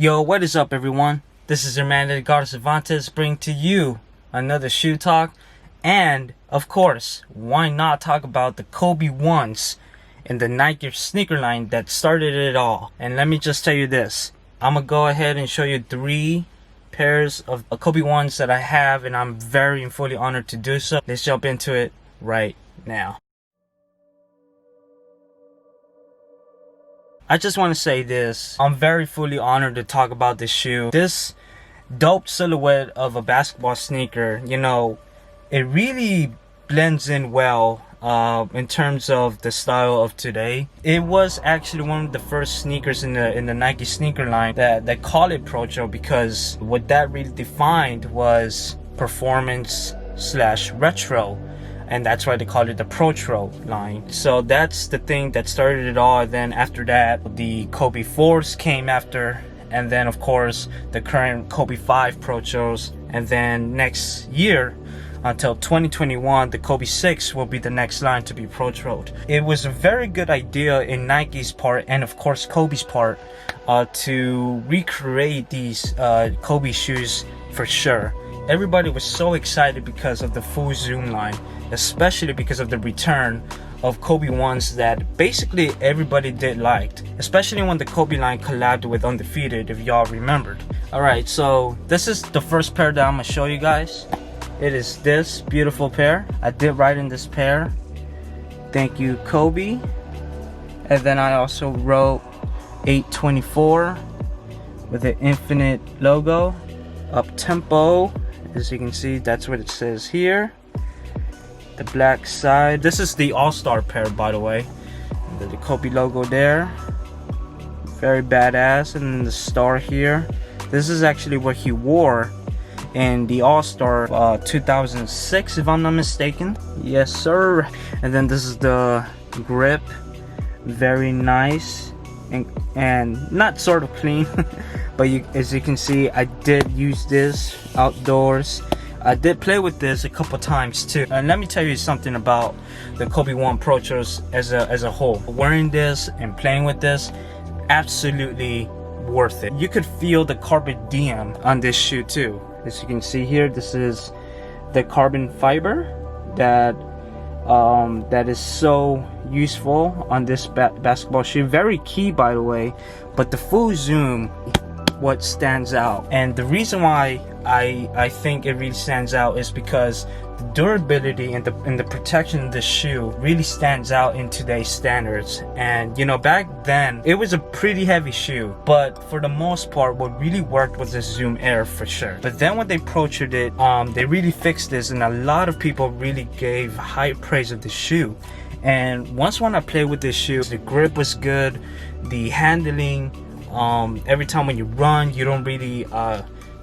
Yo, what is up everyone? This is your man Eddy OUT bringing to you another shoe talk. And of course, why not talk about the Kobe 1s in the Nike sneaker line that started it all. And let me just tell you this. I'm gonna go ahead and show you 3 pairs of Kobe 1s that I have, and I'm very and fully honored to do so. Let's jump into it right now. I just want to say this. I'm very fully honored to talk about this shoe. This dope silhouette of a basketball sneaker, you know, it really blends in well in terms of the style of today. It was actually one of the first sneakers in the Nike sneaker line that call it Protro, because what that really defined was performance / retro. And that's why they call it the Protro line. So that's the thing that started it all. Then after that, the Kobe 4s came after. And then of course, the current Kobe 5 Protros. And then next year, until 2021, the Kobe 6 will be the next line to be Protroed. It was a very good idea in Nike's part, and of course Kobe's part, to recreate these Kobe shoes for sure. Everybody was so excited because of the full zoom line, especially because of the return of Kobe 1s that basically everybody did liked, especially when the Kobe line collabed with Undefeated, if y'all remembered. Alright, so this is the first pair that I'm gonna show you guys. It is this beautiful pair. I did write in this pair, thank you Kobe. And then I also wrote 824 with the infinite logo, up tempo. As you can see, that's what it says here. The black side. This is the all-star pair, by the way. The Kobe logo there. Very badass. And then the star here. This is actually what he wore in the all-star 2006, if I'm not mistaken. Yes, sir. And then this is the grip. Very nice. And not sort of clean. But as you can see, I did use this outdoors. I did play with this a couple times too. And let me tell you something about the Kobe 1 Protros as a whole. Wearing this and playing with this, absolutely worth it. You could feel the carbon diem on this shoe too. As you can see here, this is the carbon fiber that is so useful on this basketball shoe. Very key, by the way. But the full zoom, what stands out, and the reason why I think it really stands out is because the durability and the protection of the shoe really stands out in today's standards. And you know, back then it was a pretty heavy shoe, but for the most part what really worked was the Zoom Air for sure. But then when they Protroed it, they really fixed this, and a lot of people really gave high praise of the shoe. And once when I played with this shoe, the grip was good, the handling, every time when you run, you don't really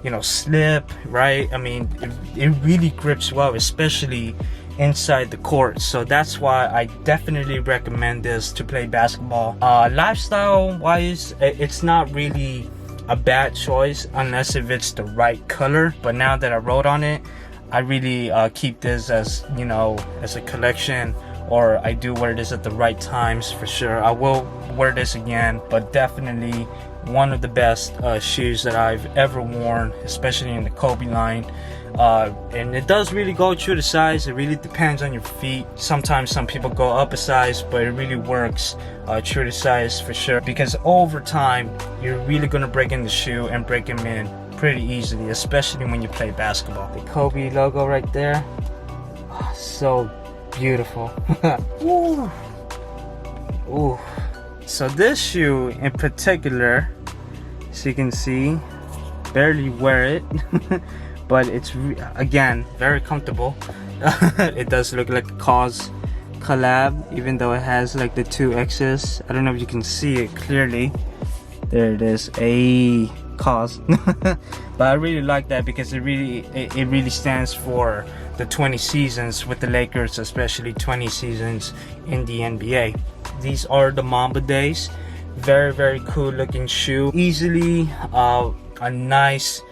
you know, slip, right? I mean, it really grips well, especially inside the court. So that's why I definitely recommend this to play basketball. Lifestyle wise, it's not really a bad choice unless if it's the right color. But now that I wrote on it, I really keep this as, you know, as a collection, or I do wear this at the right times for sure. I will wear this again, but definitely one of the best shoes that I've ever worn, especially in the Kobe line. And it does really go true to size. It really depends on your feet. Sometimes some people go up a size, but it really works true to size for sure, because over time you're really gonna break in the shoe and break them in pretty easily, especially when you play basketball. The Kobe logo right there, oh, so beautiful. Ooh. Ooh. So this shoe in particular, as you can see, barely wear it, but it's again very comfortable. It does look like a Cause collab, even though it has like the 2 X's. I don't know if you can see it clearly. There it is, a Cause. But I really like that because it really stands for the 20 seasons with the Lakers, especially 20 seasons in the NBA. These are the Mamba days. Very cool looking shoe. Easily a nice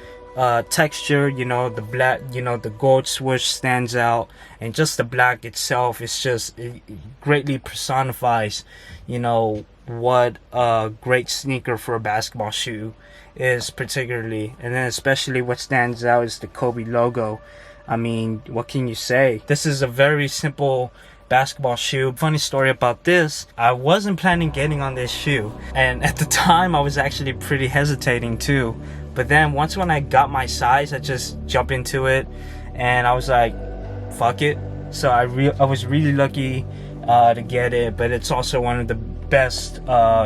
texture, you know, the black, you know, the gold swoosh stands out, and just the black itself is just, it greatly personifies, you know, what a great sneaker for a basketball shoe is particularly. And then especially what stands out is the Kobe logo. I mean, what can you say? This is a very simple basketball shoe. Funny story about this, I wasn't planning getting on this shoe, and at the time I was actually pretty hesitating too, but then once when I got my size, I just jumped into it and I was like, fuck it. So I was really lucky to get it, but it's also one of the best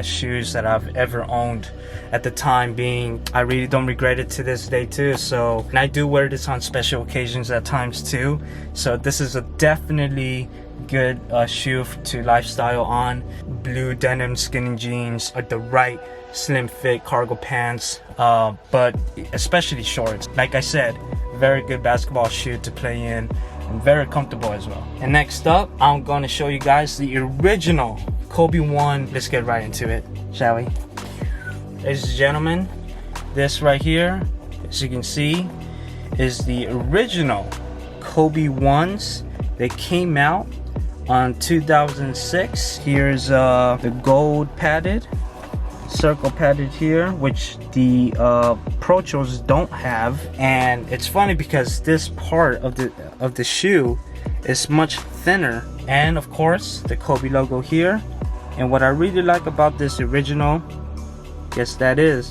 shoes that I've ever owned at the time being. I really don't regret it to this day too. So, and I do wear this on special occasions at times too, so this is a definitely good shoe to lifestyle on. Blue denim skinny jeans, the right slim fit cargo pants, but especially shorts. Like I said, very good basketball shoe to play in and very comfortable as well. And next up, I'm going to show you guys the original Kobe 1. Let's get right into it, shall we? Ladies and gentlemen, this right here, as you can see, is the original Kobe 1s. They came out on 2006. Here's the gold padded, circle padded here, which the Protros don't have. And it's funny because this part of the shoe is much thinner. And of course, the Kobe logo here. And what I really like about this original, guess that is,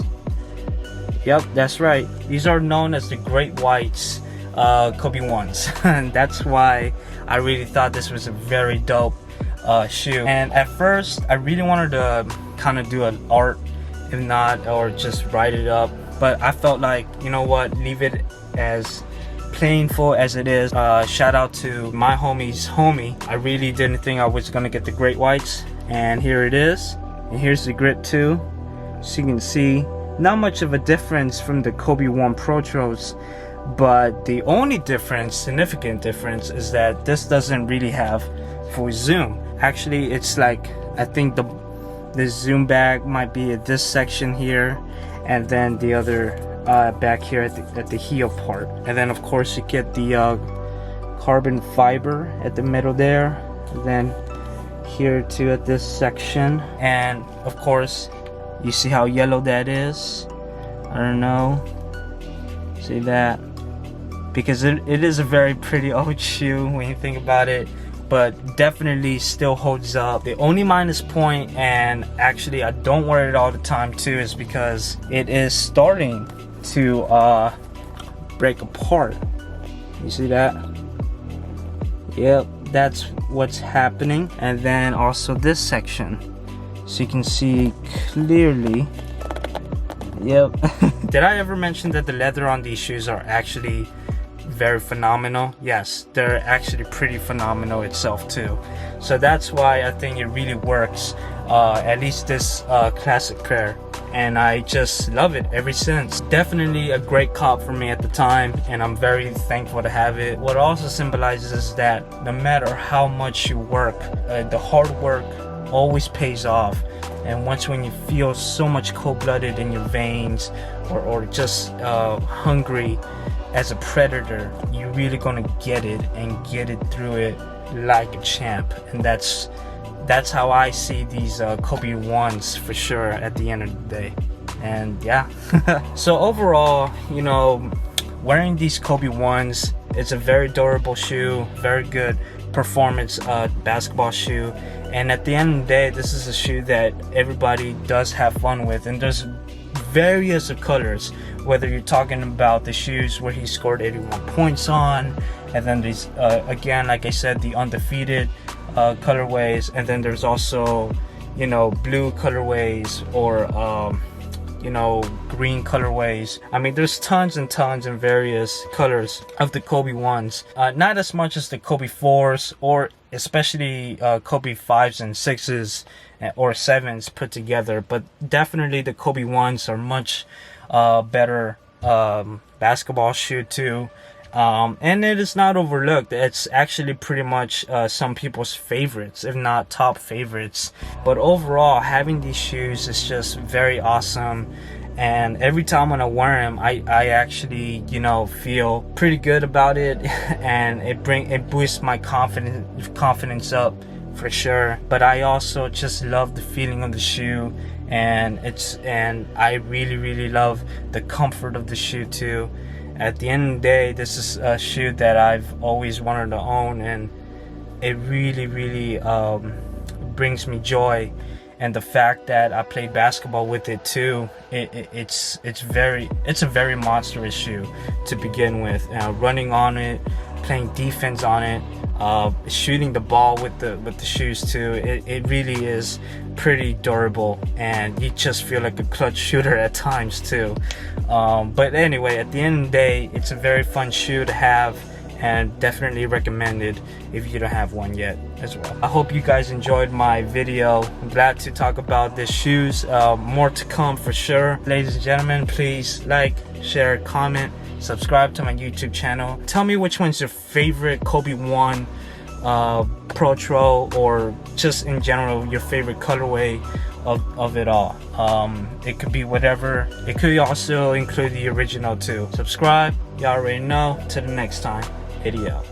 yep, that's right, these are known as the Great Whites Kobe 1s. And that's why I really thought this was a very dope shoe. And at first I really wanted to kind of do an art, if not, or just write it up, but I felt like, you know what, leave it as plainful as it is. Shout out to my homie's homie. I really didn't think I was gonna get the Great Whites, and here it is. And here's the grip too, so you can see not much of a difference from the Kobe 1 Protros. But the only difference, significant difference, is that this doesn't really have full zoom. Actually, it's like, I think the zoom back might be at this section here, and then the other back here at the heel part. And then of course you get the carbon fiber at the middle there, and then here too at this section. And of course, you see how yellow that is? I don't know. See that? Because it is a very pretty old shoe when you think about it, but definitely still holds up. The only minus point, and actually I don't wear it all the time too, is because it is starting to break apart. You see that? Yep, that's what's happening. And then also this section, so you can see clearly. Yep. Did I ever mention that the leather on these shoes are actually very phenomenal? Yes, they're actually pretty phenomenal itself too. So that's why I think it really works, at least this classic pair, and I just love it ever since. Definitely a great cop for me at the time, and I'm very thankful to have it. What also symbolizes is that no matter how much you work, the hard work always pays off. And once when you feel so much cold-blooded in your veins, or just hungry as a predator, you're really gonna get it and get it through it like a champ. And that's how I see these Kobe 1s for sure at the end of the day. And yeah. So overall, you know, wearing these Kobe 1s, it's a very durable shoe, very good performance basketball shoe. And at the end of the day, this is a shoe that everybody does have fun with, and there's various of colors, whether you're talking about the shoes where he scored 81 points on, and then these again, like I said, the undefeated colorways, and then there's also, you know, blue colorways, or you know, green colorways. I mean, there's tons and tons and various colors of the Kobe 1s. Not as much as the Kobe 4s, or especially Kobe 5s and 6s or 7s put together, but definitely the Kobe 1s are much better basketball shoe too. And it is not overlooked. It's actually pretty much some people's favorites, if not top favorites. But overall, having these shoes is just very awesome, and every time when I wear them, I actually, you know, feel pretty good about it, and it boosts my confidence up for sure. But I also just love the feeling of the shoe, and I really love the comfort of the shoe too. At the end of the day, this is a shoe that I've always wanted to own, and it really brings me joy. And the fact that I played basketball with it too, it's a very monstrous shoe to begin with. Running on it, playing defense on it, shooting the ball with the shoes too. It really is pretty durable, and you just feel like a clutch shooter at times too. But anyway, at the end of the day, it's a very fun shoe to have, and definitely recommended if you don't have one yet as well. I hope you guys enjoyed my video. I'm glad to talk about these shoes. More to come for sure. Ladies and gentlemen, please like, share, comment, subscribe to my YouTube channel. Tell me which one's your favorite Kobe 1, Protro, or just in general your favorite colorway of it all. It could be whatever. It could also include the original too. Subscribe. Y'all already know. Till the next time. Eddy out.